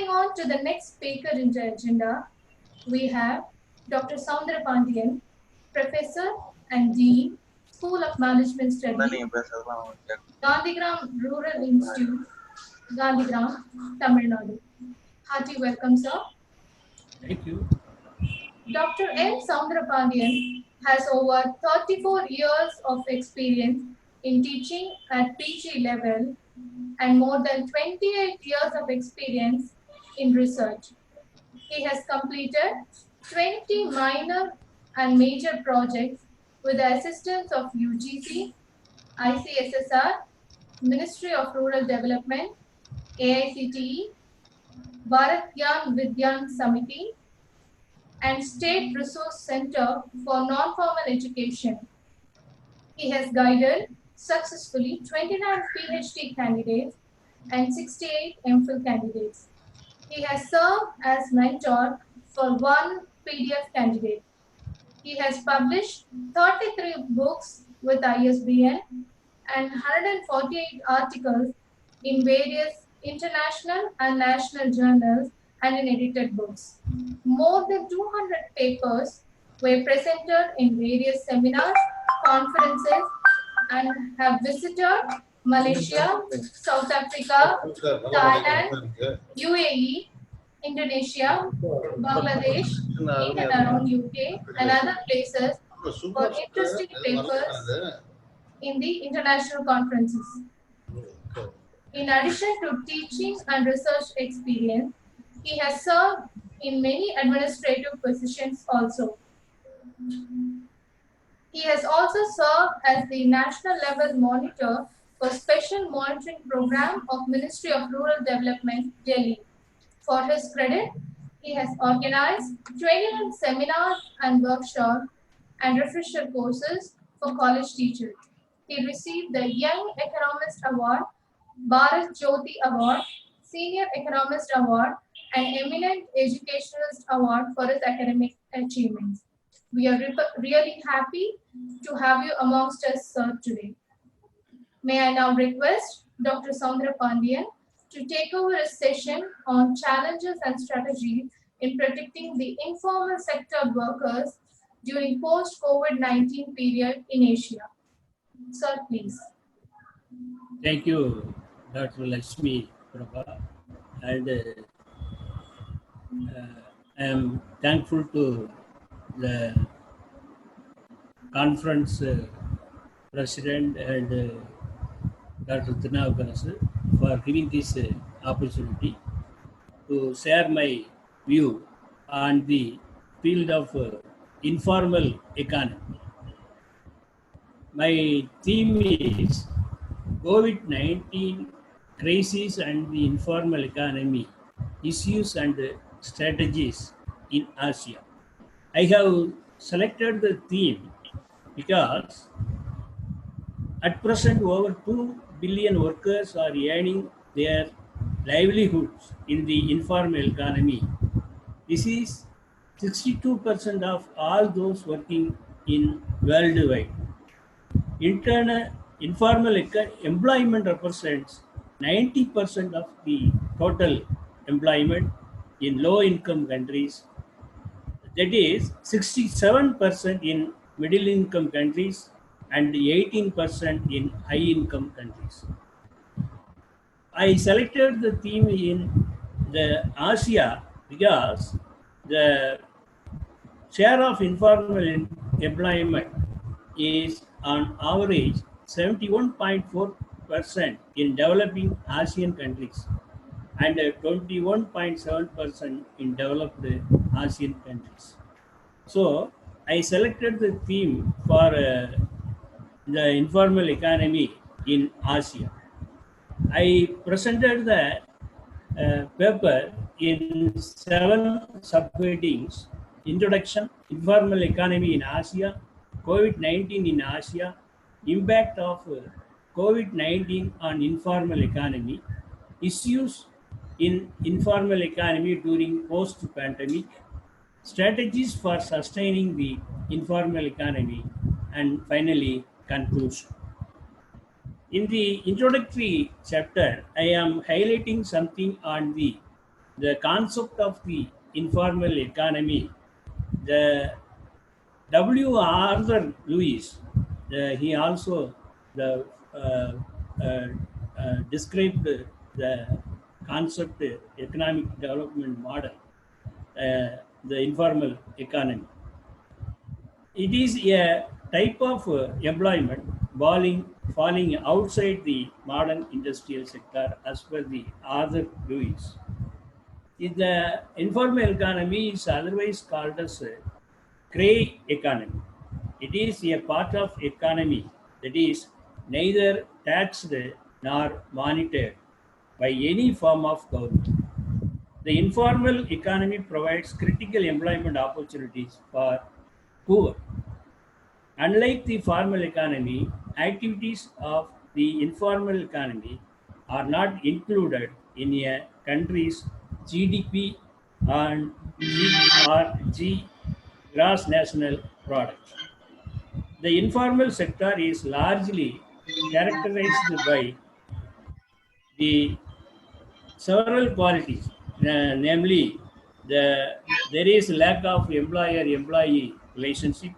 Moving on to the next speaker in the agenda, we have Dr. Soundarapandian, Professor and Dean, School of Management Studies, Gandhigram Rural Institute, Gandhigram, Tamil Nadu. Hearty welcome, sir. Thank you. Dr. M. Soundarapandian has over 34 years of experience in teaching at PG level and more than 28 years of experience in research. He has completed 20 minor and major projects with the assistance of UGC, ICSSR, Ministry of Rural Development, AICTE, Bharat Gyan Vidyan Samiti, and State Resource Center for Non-Formal Education. He has guided successfully 29 PhD candidates and 68 MPhil candidates. He has served as mentor for one PDF candidate. He has published 33 books with ISBN and 148 articles in various international and national journals and in edited books. More than 200 papers were presented in various seminars, conferences, and have visited Malaysia, South Africa, Thailand, UAE, Indonesia, Bangladesh, in and around UK, and other places for interesting papers in the international conferences. In addition to teaching and research experience, he has served in many administrative positions also. He has also served as the national level monitor for Special Monitoring Program of Ministry of Rural Development, Delhi. For his credit, he has organized 21 seminars and workshops and refresher courses for college teachers. He received the Young Economist Award, Bharat Jyoti Award, Senior Economist Award, and Eminent Educationalist Award for his academic achievements. We are really happy to have you amongst us, sir, today. May I now request Dr. Soundarapandian to take over a session on challenges and strategies in protecting the informal sector workers during post-COVID-19 period in Asia. Sir, please. Thank you, Dr. Lakshmi Prabha. And I am thankful to the conference president and Dr. Tinavakaras for giving this opportunity to share my view on the field of informal economy. My theme is COVID-19 crisis and the informal economy, issues and strategies in Asia. I have selected the theme because at present over 2 billion workers are earning their livelihoods in the informal economy. This is 62% of all those working in worldwide. Informal employment represents 90% of the total employment in low-income countries. That is 67% in middle-income countries and 18% in high-income countries. I selected the theme in the Asia because the share of informal employment is on average 71.4% in developing Asian countries and 21.7% in developed Asian countries. So I selected the theme for the informal economy in Asia. I presented the paper in 7 subheadings: Introduction, Informal Economy in Asia, COVID-19 in Asia, Impact of COVID-19 on Informal Economy, Issues in Informal Economy during Post-Pandemic, Strategies for Sustaining the Informal Economy, and finally, Conclusion. In the introductory chapter, I am highlighting something on the The concept of the informal economy, the W. Arthur Lewis, he also the uh, uh, described the concept economic development model, the informal economy. It is a type of employment falling outside the modern industrial sector as per the Arthur Lewis. The informal economy is otherwise called as a gray economy. It is a part of economy that is neither taxed nor monitored by any form of government. The informal economy provides critical employment opportunities for poor. Unlike the formal economy, activities of the informal economy are not included in a country's GDP and G gross national product. The informal sector is largely characterized by the several qualities, namely there is lack of employer-employee relationship,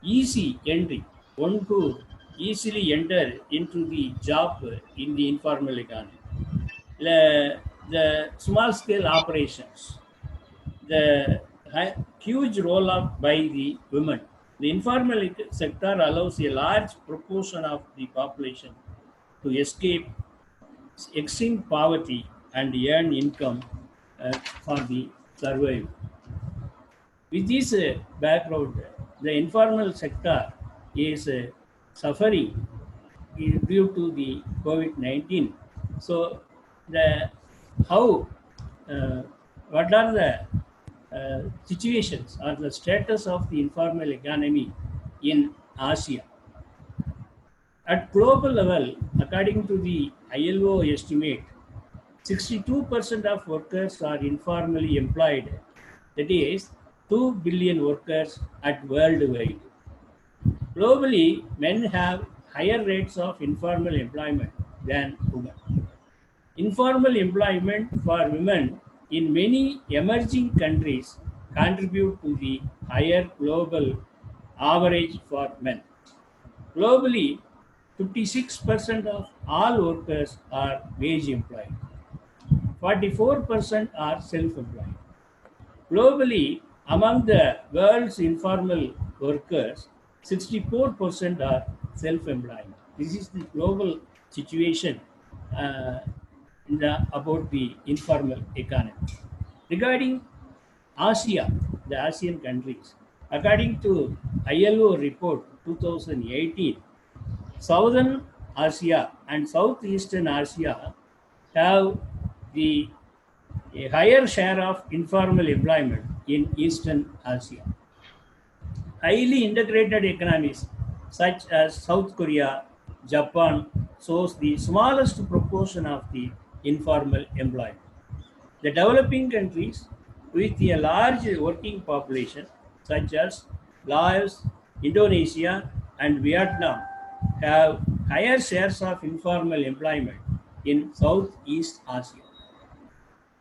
easy entry, one to easily enter into the job in the informal economy. The small scale operations, the huge roll up by the women. The informal sector allows a large proportion of the population to escape extreme poverty and earn income for the survival. With this background, the informal sector is suffering due to the COVID-19. So, the how uh, what are the situations or the status of the informal economy in Asia? At global level, according to the ILO estimate, 62% of workers are informally employed. That is, 2 billion workers at worldwide. Globally, men have higher rates of informal employment than women. Informal employment for women in many emerging countries contribute to the higher global average for men. Globally, 56% of all workers are wage employed. 44% are self-employed. Globally, among the world's informal workers, 64% are self-employed. This is the global situation uh, about the informal economy. Regarding Asia, the ASEAN countries, according to ILO report 2018, Southern Asia and Southeastern Asia have the a higher share of informal employment in Eastern Asia. Highly integrated economies such as South Korea, Japan shows the smallest proportion of the informal employment. The developing countries with a large working population such as Laos, Indonesia and Vietnam have higher shares of informal employment in Southeast Asia.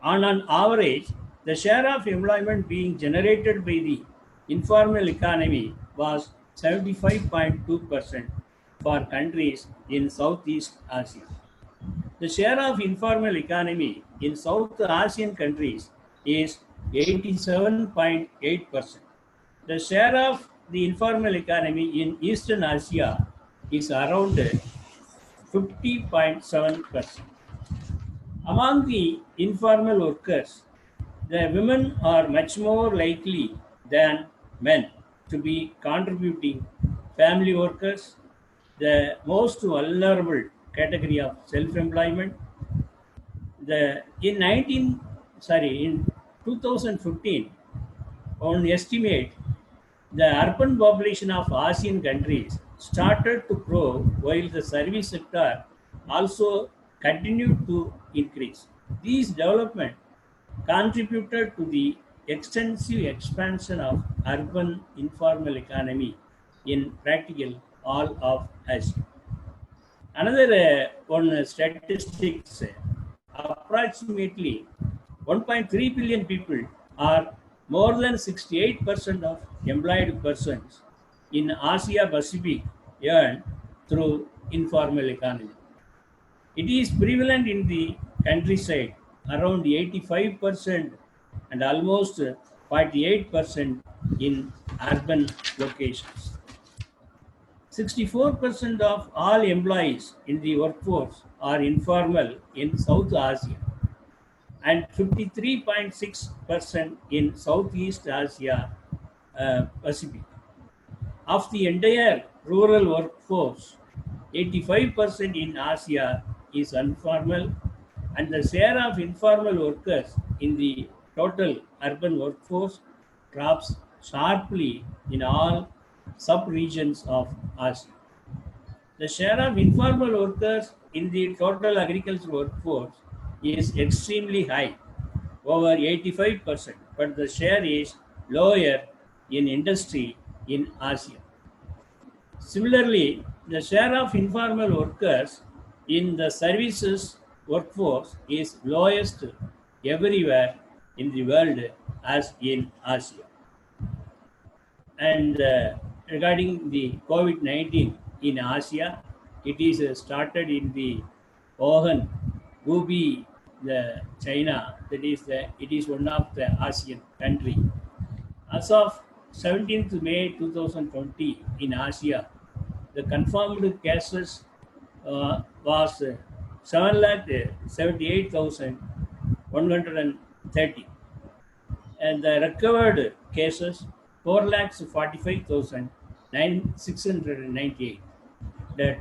On an average, the share of employment being generated by the informal economy was 75.2% for countries in Southeast Asia. The share of informal economy in South Asian countries is 87.8%. The share of the informal economy in Eastern Asia is around 50.7%. Among the informal workers, the women are much more likely than men to be contributing family workers, the most vulnerable category of self-employment. The in 19 sorry in 2015, on estimate, the urban population of ASEAN countries started to grow while the service sector also continued to increase. These development contributed to the extensive expansion of urban informal economy in practical all of Asia. Another one statistics, approximately 1.3 billion people, are more than 68% of employed persons in Asia Pacific earn through informal economy. It is prevalent in the countryside, around 85%, and almost 48% in urban locations. 64% of all employees in the workforce are informal in South Asia and 53.6% in Southeast Asia Pacific. Of the entire rural workforce, 85% in Asia is informal, and the share of informal workers in the total urban workforce drops sharply in all sub-regions of Asia. The share of informal workers in the total agricultural workforce is extremely high, over 85%, but the share is lower in industry in Asia. Similarly, the share of informal workers in the services workforce is lowest everywhere in the world as in Asia. And regarding the COVID 19 in Asia, it is started in the Wuhan, Hubei, the China. That is it is one of the ASEAN country. As of 17th May 2020 in Asia, the confirmed cases was 7 lakh 78,130, and the recovered cases 4 lakhs 45,698. The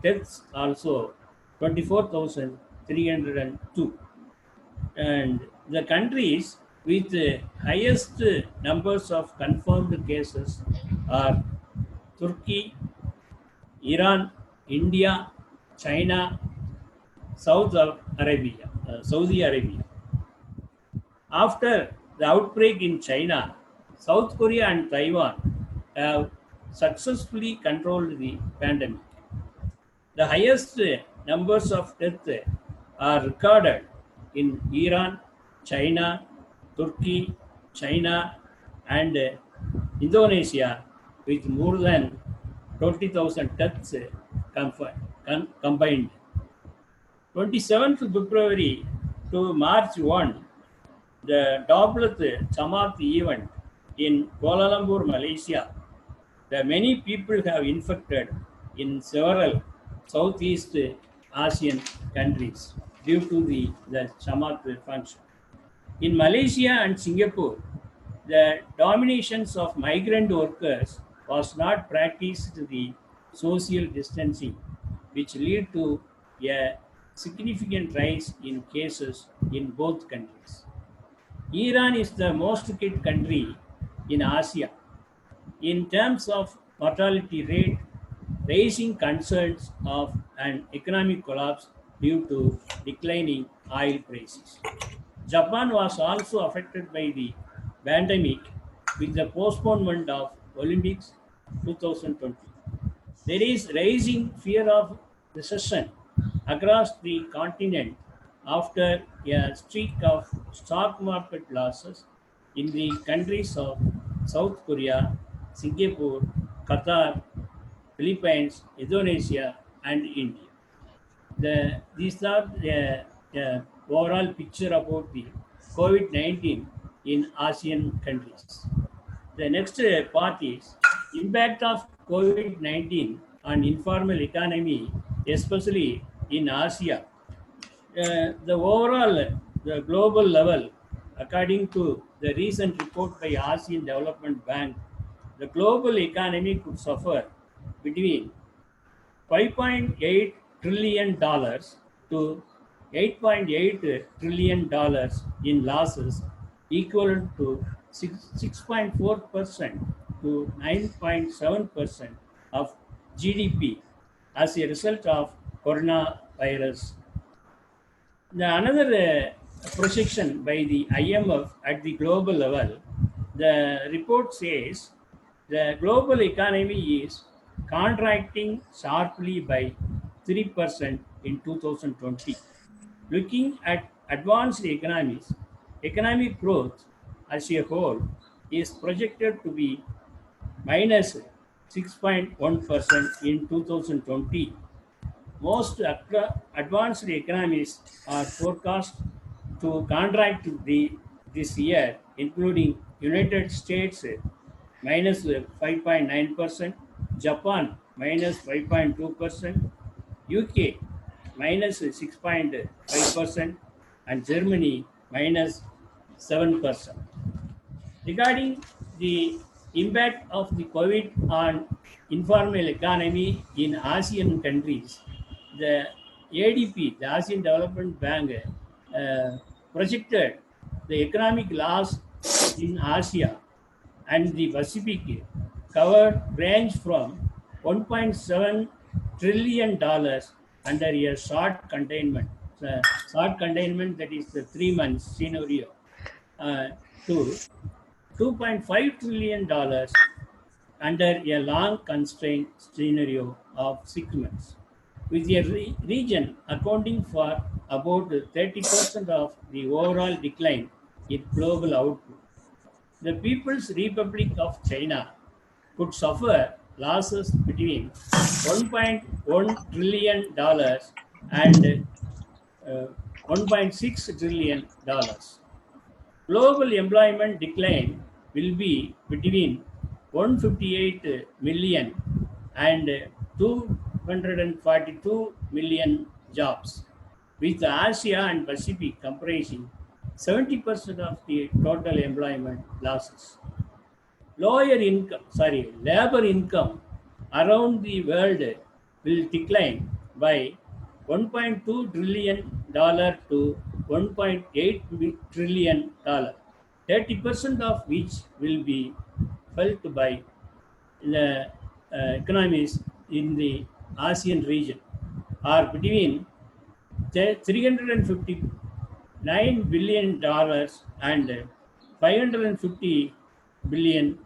deaths also 24,302. And the countries with the highest numbers of confirmed cases are Turkey, Iran, India, China, Saudi Arabia. After the outbreak in China, South Korea and Taiwan have successfully controlled the pandemic. The highest numbers of deaths are recorded in Iran, China, Turkey, China, and Indonesia, with more than 20,000 deaths combined. 27th February to March 1, the Doblat Chamath event in Kuala Lumpur, Malaysia. The many people have infected in several Southeast Asian countries due to the Chamath function. In Malaysia and Singapore, the dominations of migrant workers was not practiced the social distancing, which lead to a significant rise in cases in both countries. Iran is the most hit country in Asia in terms of mortality rate, raising concerns of an economic collapse due to declining oil prices. Japan was also affected by the pandemic with the postponement of Olympics 2020. There is rising fear of recession across the continent after a streak of stock market losses in the countries of South Korea, Singapore, Qatar, Philippines, Indonesia, and India. These are the overall picture about the COVID 19 in ASEAN countries. The next part is impact of COVID 19 on informal economy, especially in Asia. The overall, the global level, according to the recent report by ASEAN Development Bank, the global economy could suffer between $5.8 trillion dollars to $8.8 trillion dollars in losses, equivalent to 6.4% to 9.7% of GDP as a result of coronavirus. Another projection by the IMF at the global level, the report says the global economy is contracting sharply by 3% in 2020. Looking at advanced economies, economic growth as a whole is projected to be minus 6.1% in 2020. Most advanced economies are forecast to contract this year, including United States minus 5.9%, Japan minus 5.2%, UK minus 6.5%, and Germany minus 7%. Regarding the impact of the COVID on informal economy in ASEAN countries, the ADB, the ASEAN Development Bank, projected the economic loss in Asia and the Pacific covered range from $1.7 trillion under a short containment. Short containment, that is the 3 months scenario, uh, to $2.5 trillion under a long constraint scenario of 6 months, with a region accounting for about 30% of the overall decline in global output. The People's Republic of China could suffer losses between $1.1 trillion and $1.6 trillion. Global employment decline will be between 158 million and 242 million jobs, with Asia and Pacific comprising 70% of the total employment losses. Labor income around the world will decline by $1.2 trillion to $1.8 trillion, 30% of which will be felt by the economies in the ASEAN region, are between $359 billion and $550 billion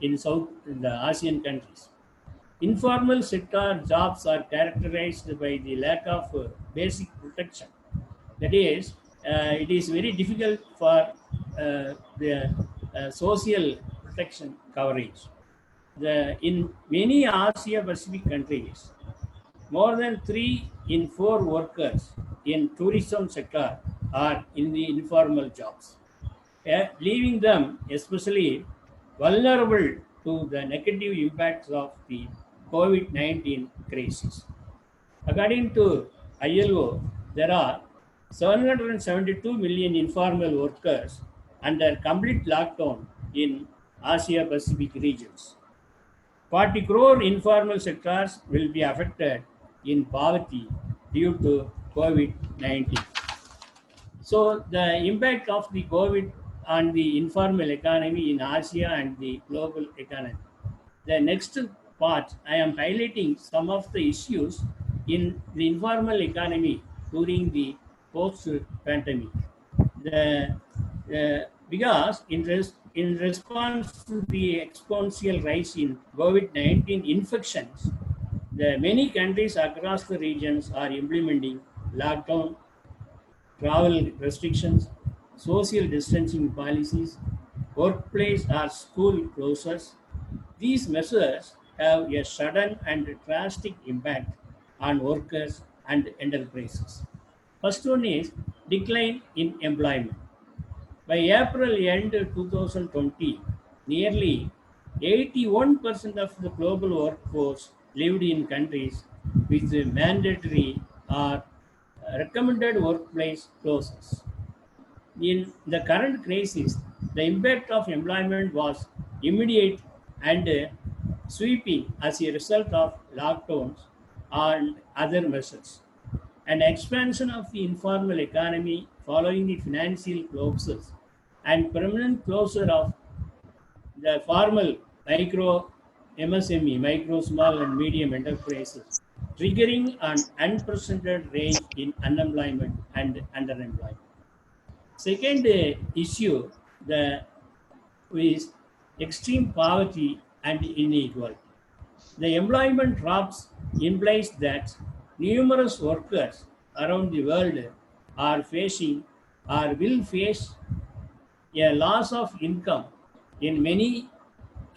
in South in the ASEAN countries. Informal sector jobs are characterized by the lack of basic protection. That is, it is very difficult for the social protection coverage. In many Asia Pacific countries, more than 3 in 4 workers in tourism sector are in the informal jobs, leaving them especially vulnerable to the negative impacts of the COVID-19 crisis. According to ILO, there are 772 million informal workers under complete lockdown in Asia Pacific regions. 40 crore informal sectors will be affected in poverty due to COVID 19. So, the impact of the COVID on the informal economy in Asia and the global economy. The next part, I am highlighting some of the issues in the informal economy during the post pandemic. Because in response to the exponential rise in COVID 19 infections, many countries across the regions are implementing lockdown, travel restrictions, social distancing policies, workplace or school closures. These measures have a sudden and drastic impact on workers and enterprises. First one is decline in employment. By April end 2020, nearly 81% of the global workforce lived in countries with mandatory or recommended workplace closures. In the current crisis, the impact of employment was immediate and sweeping as a result of lockdowns and other measures. An expansion of the informal economy following the financial collapses and permanent closure of the formal micro MSME, micro, small, and medium enterprises, triggering an unprecedented range in unemployment and underemployment. Second issue the, is extreme poverty and inequality. The employment drops implies that numerous workers around the world are facing or will face a loss of income in many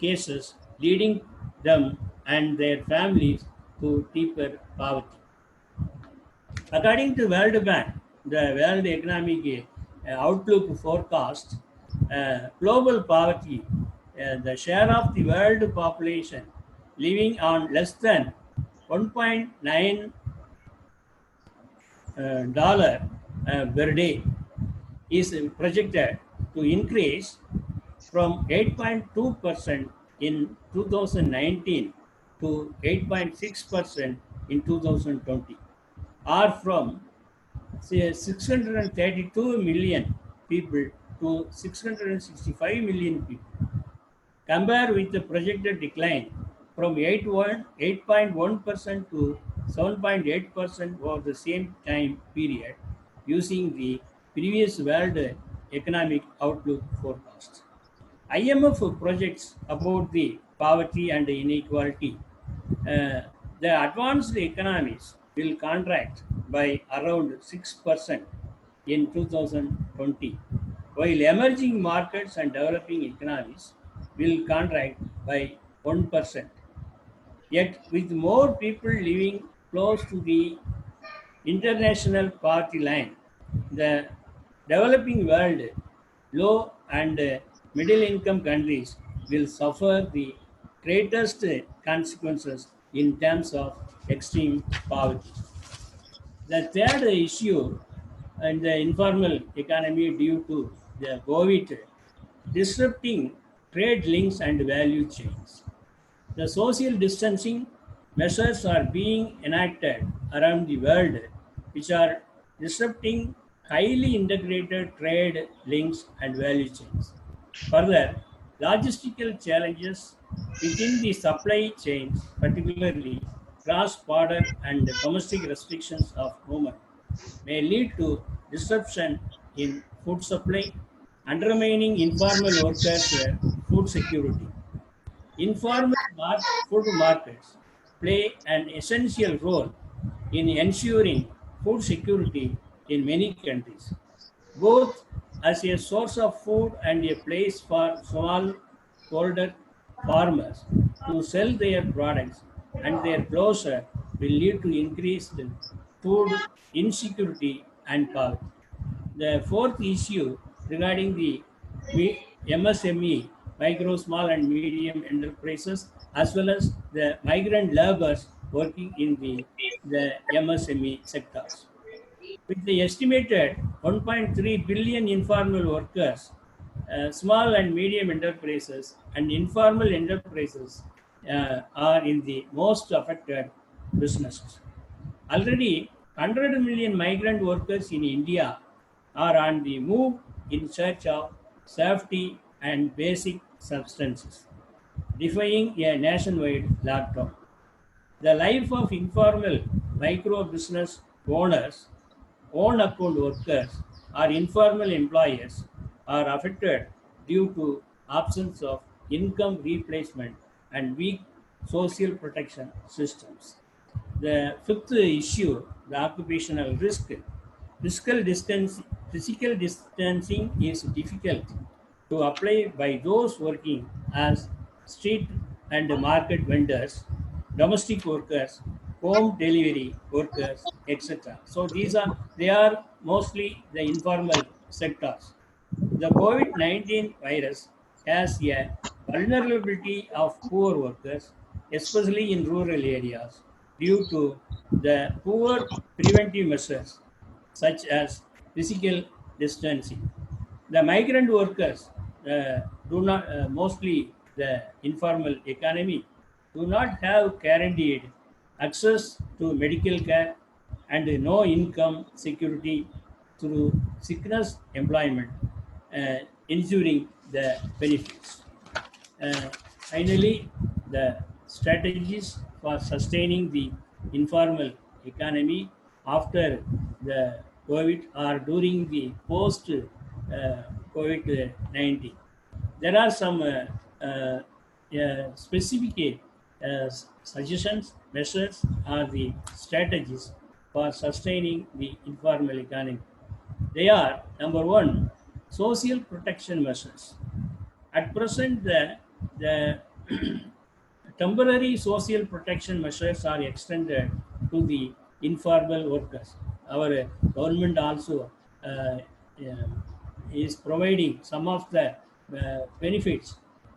cases, leading them and their families to deeper poverty. According to World Bank, the World Economic Outlook forecast, global poverty, the share of the world population living on less than 1.9 dollar per day is projected to increase from 8.2% in 2019 to 8.6% in 2020, or from say 632 million people to 665 million people. Compare with the projected decline from 8.1% to 7.8% over the same time period using the previous World Economic Outlook forecast. IMF projects about the poverty and inequality. Uh, the advanced economies will contract by around 6% in 2020, while emerging markets and developing economies will contract by 1%. Yet, with more people living close to the international poverty line, the developing world, low and middle income countries will suffer the greatest consequences in terms of extreme poverty. The third issue and the informal economy due to the COVID disrupting trade links and value chains. The social distancing measures are being enacted around the world, which are disrupting highly integrated trade links and value chains. Further, logistical challenges within the supply chains, particularly cross border and domestic restrictions of movement, may lead to disruption in food supply, undermining informal workers' food security. Informal food markets play an essential role in ensuring food security in many countries, both as a source of food and a place for smallholder farmers to sell their products, and their closure will lead to increased food insecurity and poverty. The fourth issue regarding the MSME, micro, small, and medium enterprises, as well as the migrant laborers working in the MSME sectors. With the estimated 1.3 billion informal workers, small and medium enterprises and informal enterprises are in the most affected businesses. Already, 100 million migrant workers in India are on the move in search of safety and basic substances, defying a nationwide lockdown. The life of informal micro business owners, own account workers, or informal employers are affected due to absence of income replacement and weak social protection systems. The fifth issue, the occupational risk. Physical distance, Physical distancing is difficult to apply by those working as street and market vendors, domestic workers, home delivery workers, etc. So they are mostly the informal sectors. The COVID-19 virus has a vulnerability of poor workers, especially in rural areas, due to the poor preventive measures such as physical distancing. The migrant workers do not, mostly the informal economy, do not have guaranteed access to medical care and no income security through sickness employment, ensuring the benefits. Finally, the strategies for sustaining the informal economy after the COVID or during the post COVID 19. There are some specific suggestions, measures, or the strategies for sustaining the informal economy. They are number one, social protection measures. At present, the temporary social protection measures are extended to the informal workers. Our government also is providing some of the benefits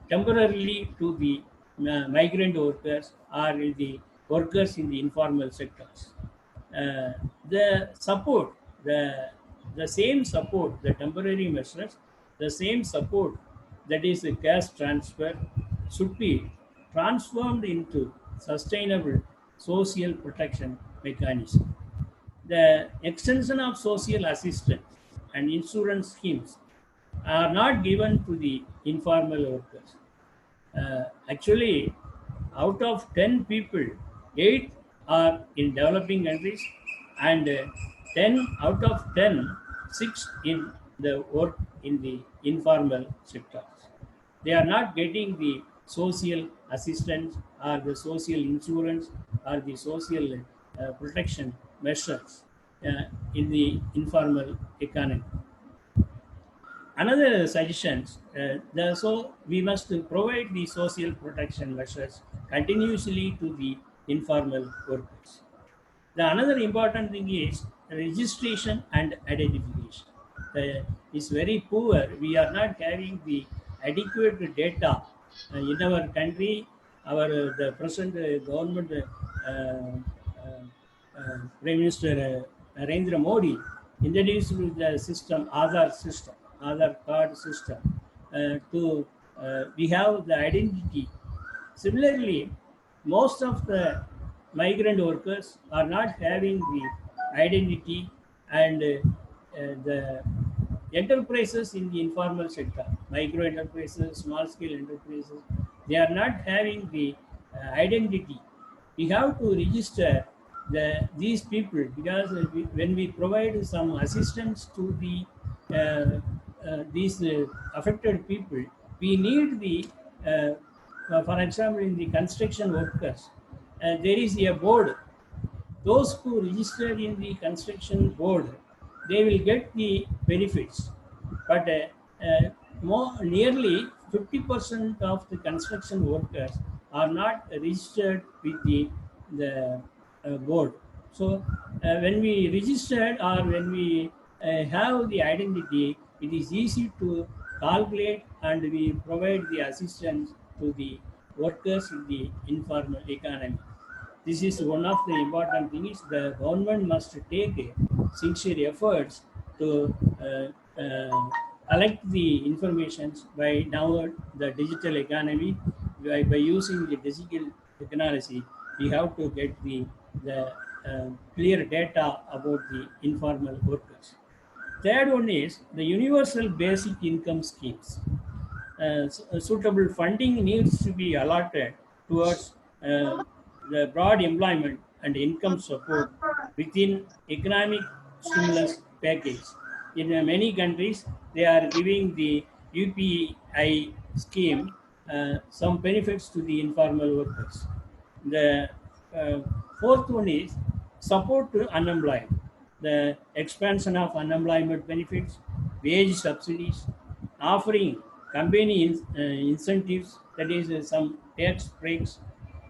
temporarily to the migrant workers or the workers in the informal sectors. uh, the support, the the same support, the temporary measures, the same support, that is a cash transfer, should be transformed into sustainable social protection mechanism. The extension of social assistance and insurance schemes are not given to the informal workers. Actually, out of 10 people, 8 are in developing countries, and 10 out of 10, 6 in the work in the informal sectors. They are not getting the social assistance or the social insurance or the social protection measures in the informal economy. Another suggestions, so we must provide the social protection measures continuously to the informal workers. The another important thing is registration and identification. Is very poor. We are not having the adequate data in our country. Our the present government Prime Minister Narendra Modi introduced the system, Aadhaar card system, to we have the identity. Similarly, most of the migrant workers are not having the identity, and the enterprises in the informal sector, micro enterprises, small scale enterprises, they are not having the identity. We have to register these people, because when we provide some assistance to these affected people, we need the for example, in the construction workers, there is a board. Those who register in the construction board, they will get the benefits. But nearly 50% of the construction workers are not registered with the board. So when we registered, or when we have the identity, it is easy to calculate, and we provide the assistance to the workers in the informal economy. This is one of the important things. The government must take sincere efforts to collect the informations by now the digital economy. By using the digital technology, we have to get the clear data about the informal workers. Third one is the universal basic income schemes. Suitable funding needs to be allotted towards the broad employment and income support within economic stimulus package. In many countries, they are giving the UPI scheme some benefits to the informal workers. The uh, fourth one is support to unemployed. The expansion of unemployment benefits, wage subsidies, offering company incentives, that is some tax breaks,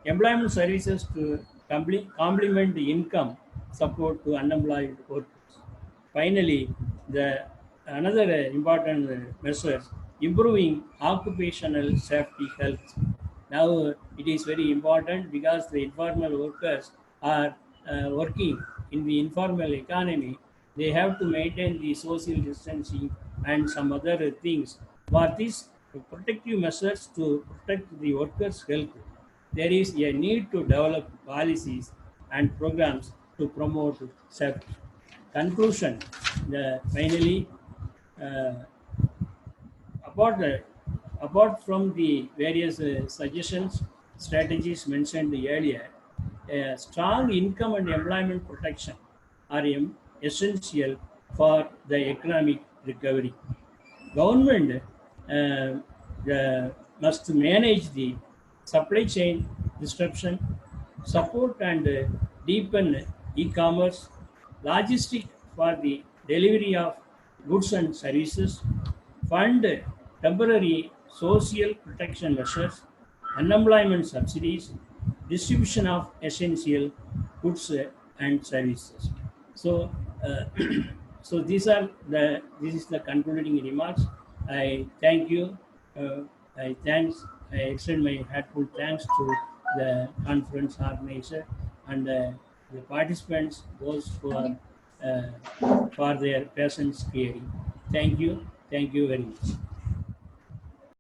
employment services to complement the income support to unemployed workers. Finally, the another important measures, improving occupational safety health. Now it is very important, because the informal workers are working in the informal economy. They have to maintain the social distancing and some other things. For these protective measures to protect the workers' health, there is a need to develop policies and programs to promote safety. Conclusion, finally, uh, apart, uh, apart from the various suggestions, strategies mentioned earlier, strong income and employment protection are essential for the economic recovery. Government must manage the supply chain disruption, support and deepen e-commerce, logistic for the delivery of goods and services, fund temporary social protection measures, unemployment subsidies, distribution of essential goods and services. So, uh, so this is the concluding remarks. I thank you. Uh, I thanks. I extend my heartfelt thanks to the conference organizer and the participants, those who are uh, for their patience hearing. Thank you. Thank you very much.